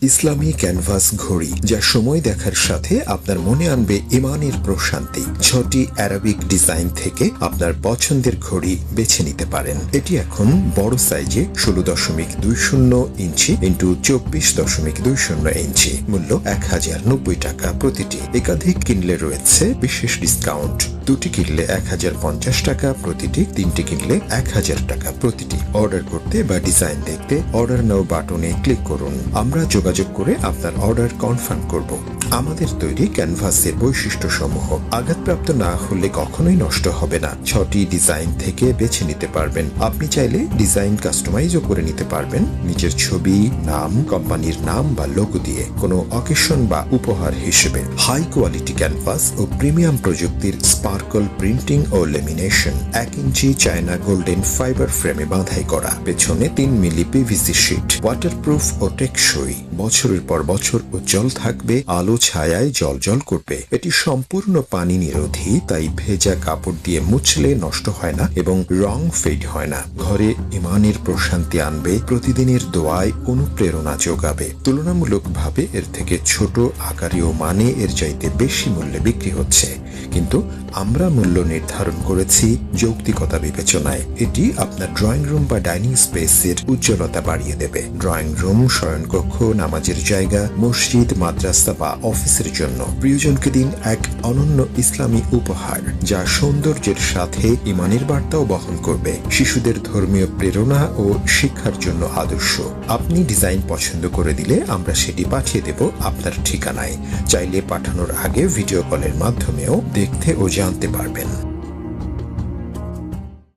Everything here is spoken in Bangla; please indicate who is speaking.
Speaker 1: ইসলামী ক্যানভাস ঘড়ি, যা সময় দেখার সাথে আপনার মনে আনবে ইমানের প্রশান্তি। 6টি অ্যারাবিক ডিজাইন থেকে আপনার পছন্দের ঘড়ি বেছে নিতে পারেন। এটি এখন বড় সাইজে 16.20 ইঞ্চি ইন্টু 24.20 ইঞ্চি, মূল্য 1090 টাকা প্রতিটি। একাধিক কিনলে রয়েছে বিশেষ ডিসকাউন্ট। দুটি কিনলে 1050 টাকা প্রতিটি, তিনটি কিনলে 1000 টাকা প্রতিটি। অর্ডার করতে বা ডিজাইন দেখতে অর্ডার নাও বাটনে ক্লিক করুন। আমরা যোগাযোগ করে আপনার অর্ডার কনফার্ম করব। আমাদের তৈরি ক্যানভাসের বৈশিষ্ট্যসমূহ আঘাতপ্রাপ্ত না হলে কখনোই নষ্ট হবে না। 6টি ডিজাইন থেকে বেছে নিতে পারবেন। আপনি চাইলে ডিজাইন কাস্টমাইজও করে নিতে পারবেন নিজের ছবি, নাম, কোম্পানির নাম বা লোগো দিয়ে, কোনো অকেশন বা উপহার হিসেবে। হাই কোয়ালিটি ক্যানভাস ও প্রিমিয়াম প্রযুক্তির স্পার্কল প্রিন্টিং ও লেমিনেশন, 1 ইঞ্চি চায়না গোল্ডেন ফাইবার ফ্রেমে বাঁধাই করা, পেছনে 3 মিলি পিভিসি শীট, ওয়াটারপ্রুফ ও টেকসই, বছরের পর বছর উজ্জ্বল থাকবে, আলো ছায়ায় জল করবে। এটি সম্পূর্ণ পানি নিরোধী, তাই ভেজা কাপড় দিয়ে মুছলে নষ্ট হয় না এবং রং ফেড হয় না। ঘরে ইমানের প্রশান্তি আনবে, প্রতিদিনের দোয়ায় অনুপ্রেরণা যোগাবে। তুলনামূলকভাবে এর থেকে ছোট আকারে ও মানে এর চাইতে বেশি মূল্যে বিক্রি হচ্ছে, কিন্তু আমরা মূল্য নির্ধারণ করেছি যৌক্তিকতা বিবেচনায়। এটি আপনার ড্রয়িং রুম বা ডাইনিং স্পেসের উজ্জ্বলতা বাড়িয়ে দেবে। ড্রয়িং রুম, শয়নকক্ষ, নামাজের জায়গা, মসজিদ, মাদ্রাসা বা অফিসের জন্য প্রিয়জনকে দিন এক অনন্য ইসলামী উপহার, যা সৌন্দর্যের সাথে ইমানের বার্তাও বহন করবে। শিশুদের ধর্মীয় প্রেরণা ও শিক্ষার জন্য আদর্শ। আপনি ডিজাইন পছন্দ করে দিলে আমরা সেটি পাঠিয়ে দেব আপনার ঠিকানায়। চাইলে পাঠানোর আগে ভিডিও কলের মাধ্যমেও দেখতে ও জানতে পারবেন।